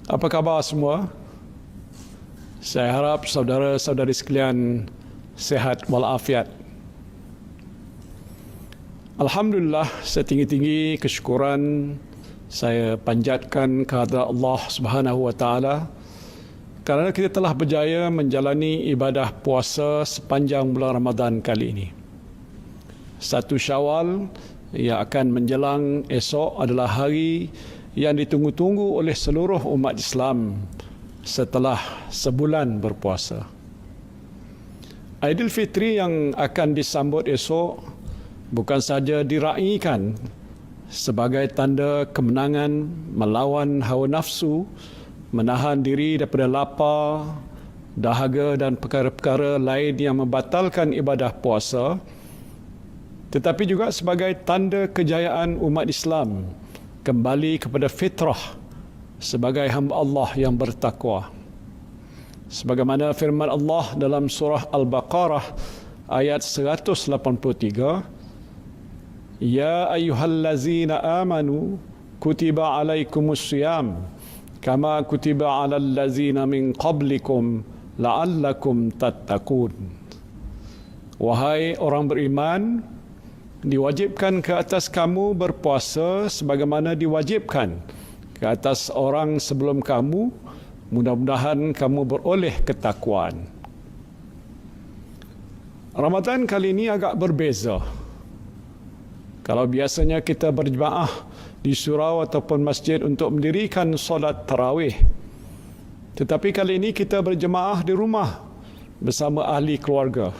Apa khabar semua? Saya harap saudara-saudari sekalian sehat walafiat. Alhamdulillah, setinggi-tinggi kesyukuran saya panjatkan kehadrat Allah Subhanahu wa taala kerana kita telah berjaya menjalani ibadah puasa sepanjang bulan Ramadan kali ini. 1 Syawal yang akan menjelang esok adalah hari yang ditunggu-tunggu oleh seluruh umat Islam setelah sebulan berpuasa. Aidilfitri yang akan disambut esok bukan sahaja diraikan sebagai tanda kemenangan melawan hawa nafsu, menahan diri daripada lapar, dahaga dan perkara-perkara lain yang membatalkan ibadah puasa, tetapi juga sebagai tanda kejayaan umat Islam kembali kepada fitrah sebagai hamba Allah yang bertakwa. Sebagaimana firman Allah dalam surah Al-Baqarah ayat 183, Ya ayyuhallazina amanu kutiba alaikumus siyam kama kutiba alal lazina min qablikum la'allakum tattaqun. Wahai orang beriman, diwajibkan ke atas kamu berpuasa sebagaimana diwajibkan ke atas orang sebelum kamu, mudah-mudahan kamu beroleh ketakwaan. Ramadan kali ini agak berbeza. Kalau biasanya kita berjemaah di surau ataupun masjid untuk mendirikan solat tarawih, tetapi kali ini kita berjemaah di rumah bersama ahli keluarga.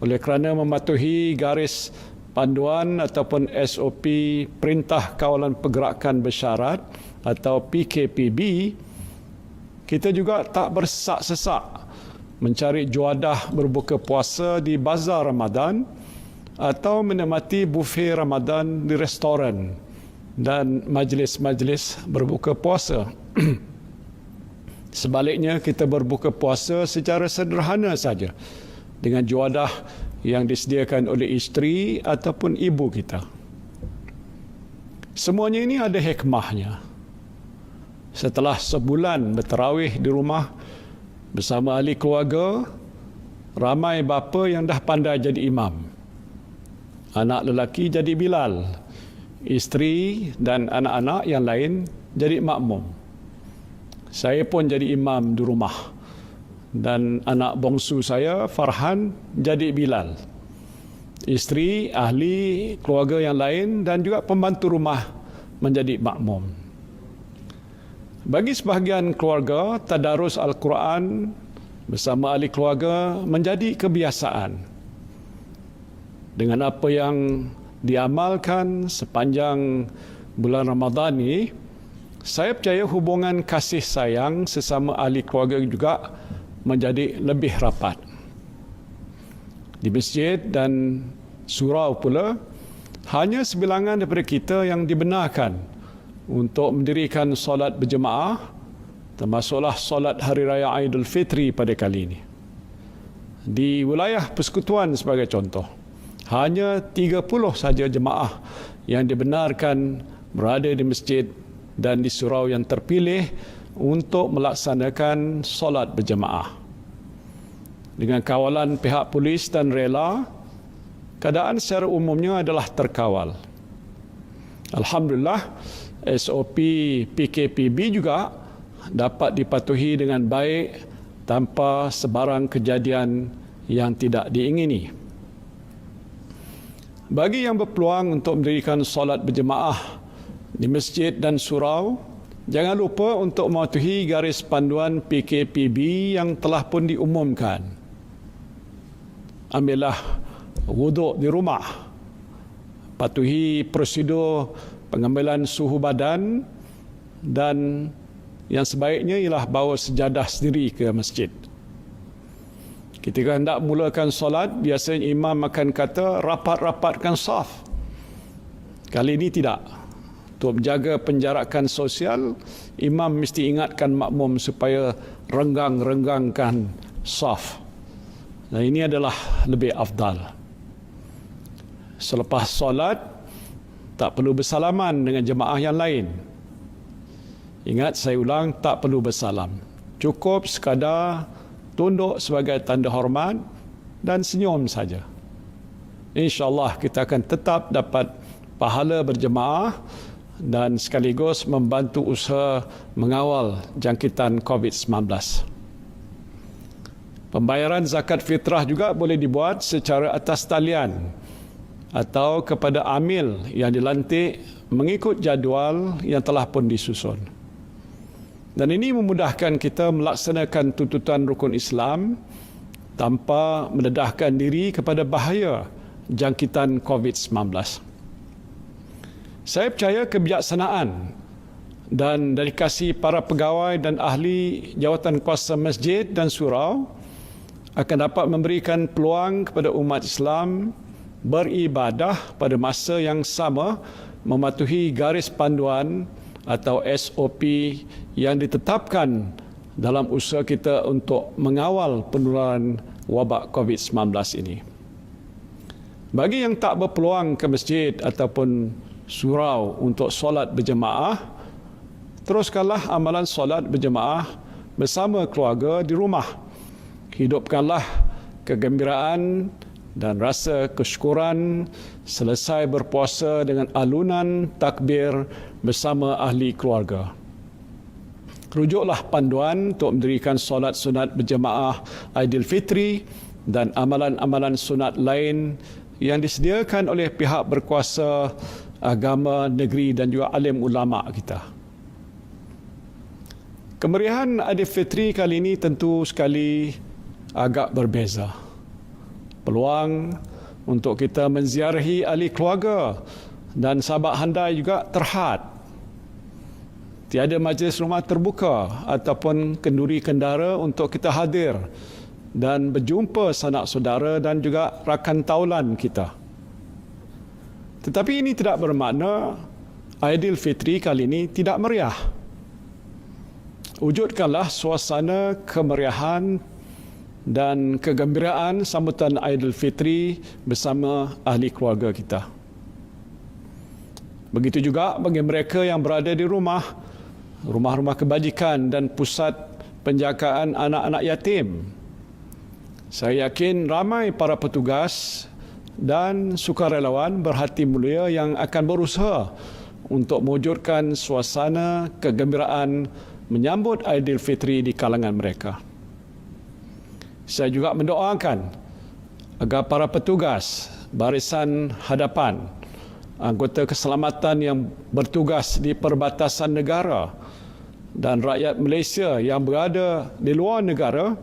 Oleh kerana mematuhi garis panduan ataupun SOP Perintah Kawalan Pergerakan Bersyarat atau PKPB, kita juga tak bersesak-sesak mencari juadah berbuka puasa di bazar Ramadan atau menikmati buffet Ramadan di restoran dan majlis-majlis berbuka puasa. Sebaliknya, kita berbuka puasa secara sederhana saja dengan juadah yang disediakan oleh isteri ataupun ibu kita. Semuanya ini ada hikmahnya. Setelah sebulan bertarawih di rumah bersama ahli keluarga, ramai bapa yang dah pandai jadi imam. Anak lelaki jadi Bilal, isteri dan anak-anak yang lain jadi makmum. Saya pun jadi imam di rumah. Dan anak bongsu saya, Farhan, jadi Bilal. Isteri, ahli keluarga yang lain dan juga pembantu rumah menjadi makmum. Bagi sebahagian keluarga, tadarus Al-Quran bersama ahli keluarga menjadi kebiasaan. Dengan apa yang diamalkan sepanjang bulan Ramadan ini, saya percaya hubungan kasih sayang sesama ahli keluarga juga menjadi lebih rapat. Di masjid dan surau pula, hanya sebilangan daripada kita yang dibenarkan untuk mendirikan solat berjemaah, termasuklah solat Hari Raya Aidilfitri pada kali ini. Di wilayah persekutuan sebagai contoh, hanya 30 saja jemaah yang dibenarkan berada di masjid dan di surau yang terpilih untuk melaksanakan solat berjemaah. Dengan kawalan pihak polis dan rela, keadaan secara umumnya adalah terkawal. Alhamdulillah, SOP PKPB juga dapat dipatuhi dengan baik tanpa sebarang kejadian yang tidak diingini. Bagi yang berpeluang untuk mendirikan solat berjemaah di masjid dan surau, jangan lupa untuk mematuhi garis panduan PKPB yang telah pun diumumkan. Ambillah wuduk di rumah. Patuhi prosedur pengambilan suhu badan dan yang sebaiknya ialah bawa sejadah sendiri ke masjid. Ketika hendak mulakan solat, biasanya imam akan kata rapat-rapatkan saf. Kali ini tidak. Untuk menjaga penjarakan sosial, imam mesti ingatkan makmum supaya renggang-renggangkan saf. Nah, ini adalah lebih afdal. Selepas solat, tak perlu bersalaman dengan jemaah yang lain. Ingat, saya ulang, tak perlu bersalam. Cukup sekadar tunduk sebagai tanda hormat dan senyum saja. InsyaAllah kita akan tetap dapat pahala berjemaah dan sekaligus membantu usaha mengawal jangkitan COVID-19. Pembayaran zakat fitrah juga boleh dibuat secara atas talian atau kepada amil yang dilantik mengikut jadual yang telah pun disusun. Dan ini memudahkan kita melaksanakan tuntutan rukun Islam tanpa mendedahkan diri kepada bahaya jangkitan COVID-19. Saya percaya kebijaksanaan dan dedikasi para pegawai dan ahli jawatan kuasa masjid dan surau akan dapat memberikan peluang kepada umat Islam beribadah pada masa yang sama mematuhi garis panduan atau SOP yang ditetapkan dalam usaha kita untuk mengawal penularan wabak COVID-19 ini. Bagi yang tak berpeluang ke masjid ataupun surau untuk solat berjemaah, teruskanlah amalan solat berjemaah bersama keluarga di rumah. Hidupkanlah kegembiraan dan rasa kesyukuran selesai berpuasa dengan alunan takbir bersama ahli keluarga. Rujuklah panduan untuk mendirikan solat sunat berjemaah Aidilfitri dan amalan-amalan sunat lain yang disediakan oleh pihak berkuasa agama negeri dan juga alim ulama kita. Kemeriahan Aidilfitri kali ini tentu sekali agak berbeza. Peluang untuk kita menziarahi ahli keluarga dan sahabat handai juga terhad. Tiada majlis rumah terbuka ataupun kenduri kendara untuk kita hadir dan berjumpa sanak saudara dan juga rakan taulan kita. Tetapi ini tidak bermakna Aidilfitri kali ini tidak meriah. Wujudkanlah suasana kemeriahan dan kegembiraan sambutan Aidilfitri bersama ahli keluarga kita. Begitu juga bagi mereka yang berada di rumah-rumah kebajikan dan pusat penjagaan anak-anak yatim. Saya yakin ramai para petugas dan sukarelawan berhati mulia yang akan berusaha untuk mewujudkan suasana kegembiraan menyambut Aidilfitri di kalangan mereka. Saya juga mendoakan agar para petugas barisan hadapan, anggota keselamatan yang bertugas di perbatasan negara dan rakyat Malaysia yang berada di luar negara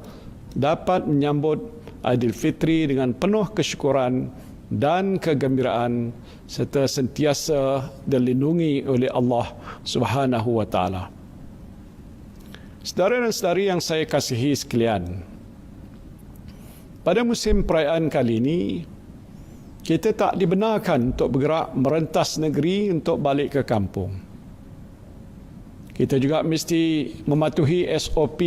dapat menyambut Aidilfitri dengan penuh kesyukuran dan kegembiraan serta sentiasa dilindungi oleh Allah Subhanahu wa taala. Saudara dan saudari yang saya kasihi sekalian, pada musim perayaan kali ini, kita tak dibenarkan untuk bergerak merentas negeri untuk balik ke kampung. Kita juga mesti mematuhi SOP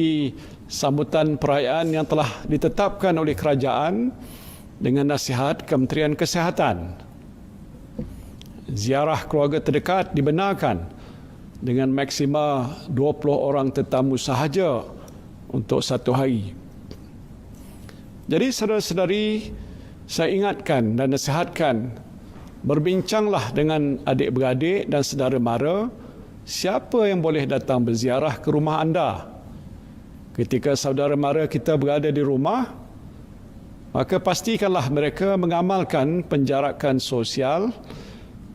sambutan perayaan yang telah ditetapkan oleh kerajaan dengan nasihat Kementerian Kesihatan. Ziarah keluarga terdekat dibenarkan dengan maksima 20 orang tetamu sahaja untuk satu hari. Jadi saudara-saudari, saya ingatkan dan nasihatkan, berbincanglah dengan adik-beradik dan saudara mara siapa yang boleh datang berziarah ke rumah anda. Ketika saudara mara kita berada di rumah, maka pastikanlah mereka mengamalkan penjarakan sosial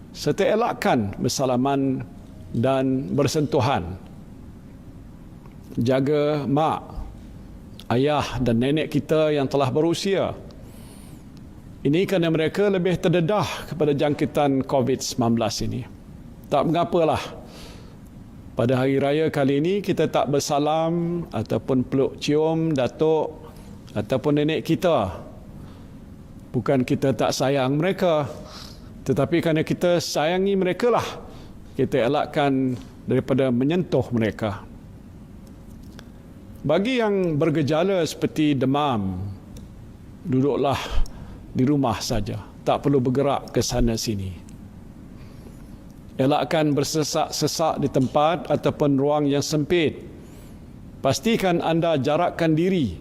serta elakkan bersalaman dan bersentuhan. Jaga mak, ayah dan nenek kita yang telah berusia. Ini kerana mereka lebih terdedah kepada jangkitan COVID-19 ini. Tak mengapalah, pada hari raya kali ini kita tak bersalam ataupun peluk cium datuk ataupun nenek kita. Bukan kita tak sayang mereka, tetapi kerana kita sayangi mereka lah, kita elakkan daripada menyentuh mereka. Bagi yang bergejala seperti demam, duduklah di rumah saja, tak perlu bergerak ke sana sini. Elakkan bersesak-sesak di tempat ataupun ruang yang sempit. Pastikan anda jarakkan diri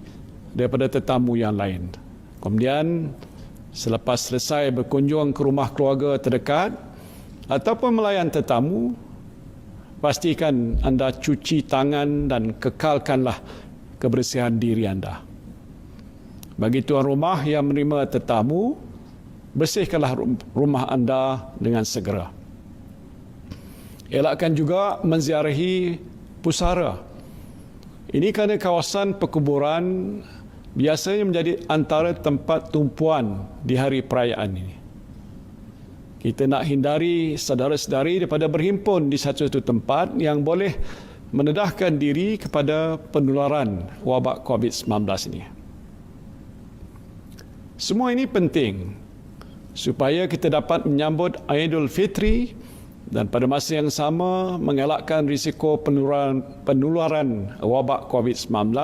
daripada tetamu yang lain. Kemudian, selepas selesai berkunjung ke rumah keluarga terdekat ataupun melayan tetamu, pastikan anda cuci tangan dan kekalkanlah kebersihan diri anda. Bagi tuan rumah yang menerima tetamu, bersihkanlah rumah anda dengan segera. Elakkan juga menziarahi pusara. Ini kerana kawasan perkuburan biasanya menjadi antara tempat tumpuan di hari perayaan ini. Kita nak hindari saudara-saudari daripada berhimpun di satu tempat yang boleh mendedahkan diri kepada penularan wabak COVID-19 ini. Semua ini penting supaya kita dapat menyambut Aidilfitri dan pada masa yang sama mengelakkan risiko penularan wabak COVID-19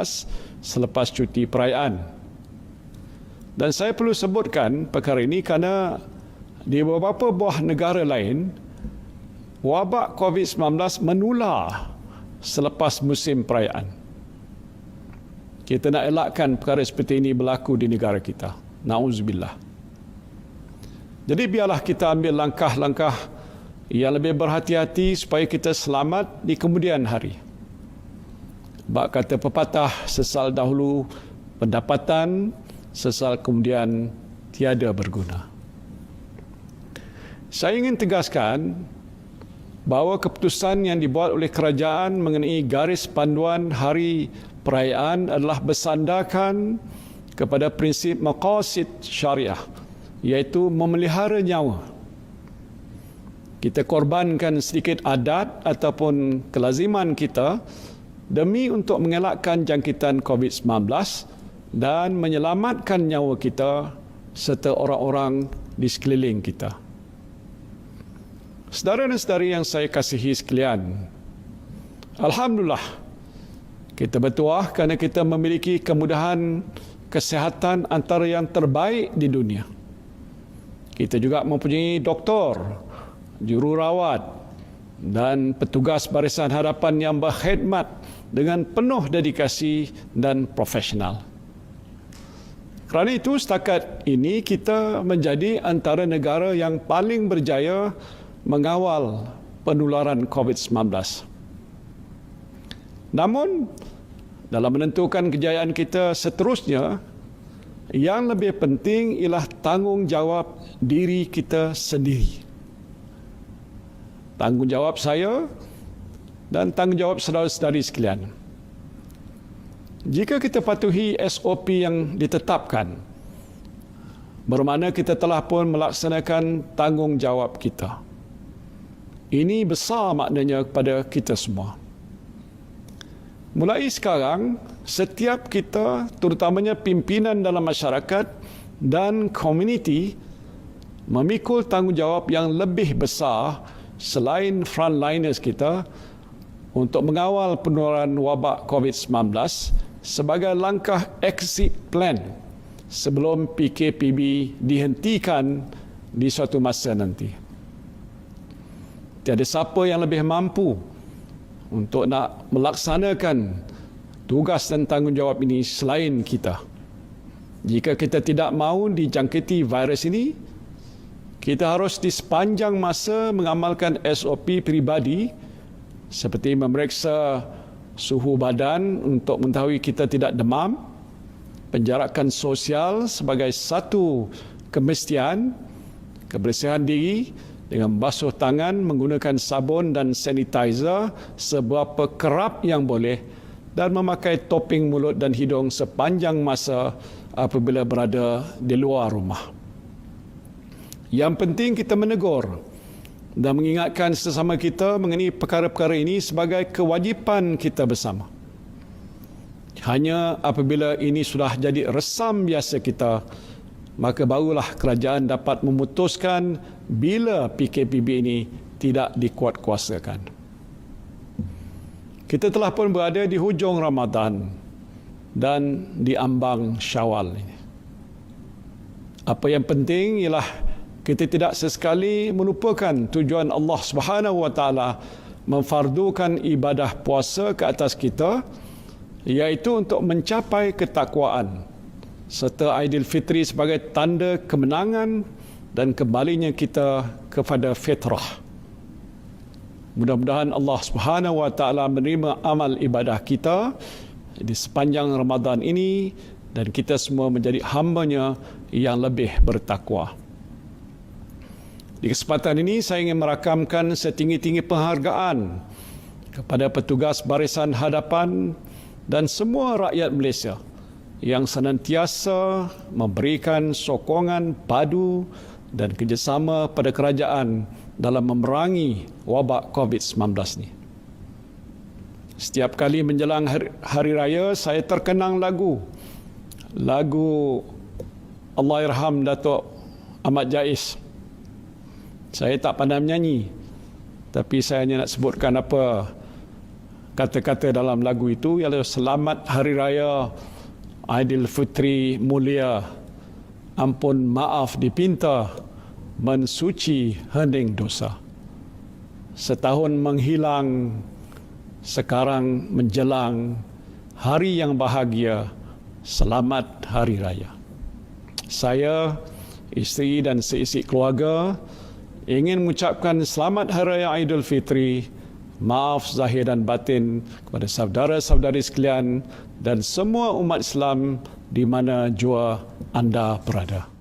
selepas cuti perayaan. Dan saya perlu sebutkan perkara ini kerana di beberapa buah negara lain, wabak COVID-19 menular selepas musim perayaan. Kita nak elakkan perkara seperti ini berlaku di negara kita. Na'udzubillah. Jadi biarlah kita ambil langkah-langkah yang lebih berhati-hati supaya kita selamat di kemudian hari. Bab kata pepatah, sesal dahulu pendapatan, sesal kemudian tiada berguna. Saya ingin tegaskan bahawa keputusan yang dibuat oleh kerajaan mengenai garis panduan hari perayaan adalah bersandarkan kepada prinsip maqasid syariah, iaitu memelihara nyawa. Kita korbankan sedikit adat ataupun kelaziman kita demi untuk mengelakkan jangkitan COVID-19 dan menyelamatkan nyawa kita serta orang-orang di sekeliling kita. Saudara dan saudari yang saya kasihi sekalian, alhamdulillah, kita bertuah kerana kita memiliki kemudahan kesihatan antara yang terbaik di dunia. Kita juga mempunyai doktor, jururawat dan petugas barisan hadapan yang berkhidmat dengan penuh dedikasi dan profesional. Kerana itu, setakat ini kita menjadi antara negara yang paling berjaya mengawal penularan COVID-19. Namun, dalam menentukan kejayaan kita seterusnya, yang lebih penting ialah tanggungjawab diri kita sendiri. Tanggungjawab saya dan tanggungjawab saudara-saudari sekalian. Jika kita patuhi SOP yang ditetapkan, bermakna kita telah pun melaksanakan tanggungjawab kita. Ini besar maknanya kepada kita semua. Mulai sekarang, setiap kita, terutamanya pimpinan dalam masyarakat dan komuniti, memikul tanggungjawab yang lebih besar selain frontliners kita untuk mengawal penularan wabak COVID-19 sebagai langkah exit plan sebelum PKPB dihentikan di suatu masa nanti. Tiada siapa yang lebih mampu untuk nak melaksanakan tugas dan tanggungjawab ini selain kita. Jika kita tidak mahu dijangkiti virus ini, kita harus di sepanjang masa mengamalkan SOP peribadi seperti memeriksa suhu badan untuk mengetahui kita tidak demam, penjarakan sosial sebagai satu kemestian, kebersihan diri dengan basuh tangan menggunakan sabun dan sanitizer seberapa kerap yang boleh dan memakai topeng mulut dan hidung sepanjang masa apabila berada di luar rumah. Yang penting kita menegur dan mengingatkan sesama kita mengenai perkara-perkara ini sebagai kewajipan kita bersama. Hanya apabila ini sudah jadi resam biasa kita, maka barulah kerajaan dapat memutuskan bila PKPB ini tidak dikuatkuasakan. Kita telah pun berada di hujung Ramadan dan di ambang Syawal ini. Apa yang penting ialah kita tidak sesekali melupakan tujuan Allah Subhanahu wa taala memfardukan ibadah puasa ke atas kita, iaitu untuk mencapai ketakwaan, serta Aidilfitri sebagai tanda kemenangan dan kembalinya kita kepada fitrah. Mudah-mudahan Allah Subhanahu wa taala menerima amal ibadah kita di sepanjang Ramadan ini dan kita semua menjadi hamba-Nya yang lebih bertakwa. Di kesempatan ini saya ingin merakamkan setinggi-tinggi penghargaan kepada petugas barisan hadapan dan semua rakyat Malaysia yang senantiasa memberikan sokongan padu dan kerjasama pada kerajaan dalam memerangi wabak COVID-19 ini. Setiap kali menjelang hari raya, saya terkenang lagu Allahyarham Datuk Ahmad Jais. Saya tak pandai menyanyi, tapi saya hanya nak sebutkan apa kata-kata dalam lagu itu, ialah selamat hari raya Aidilfitri mulia, ampun maaf dipinta, mensuci hening dosa. Setahun menghilang, sekarang menjelang hari yang bahagia, selamat hari raya. Saya, isteri dan seisi keluarga ingin mengucapkan selamat hari raya Aidilfitri, maaf zahir dan batin kepada saudara-saudari sekalian dan semua umat Islam di mana jua anda berada.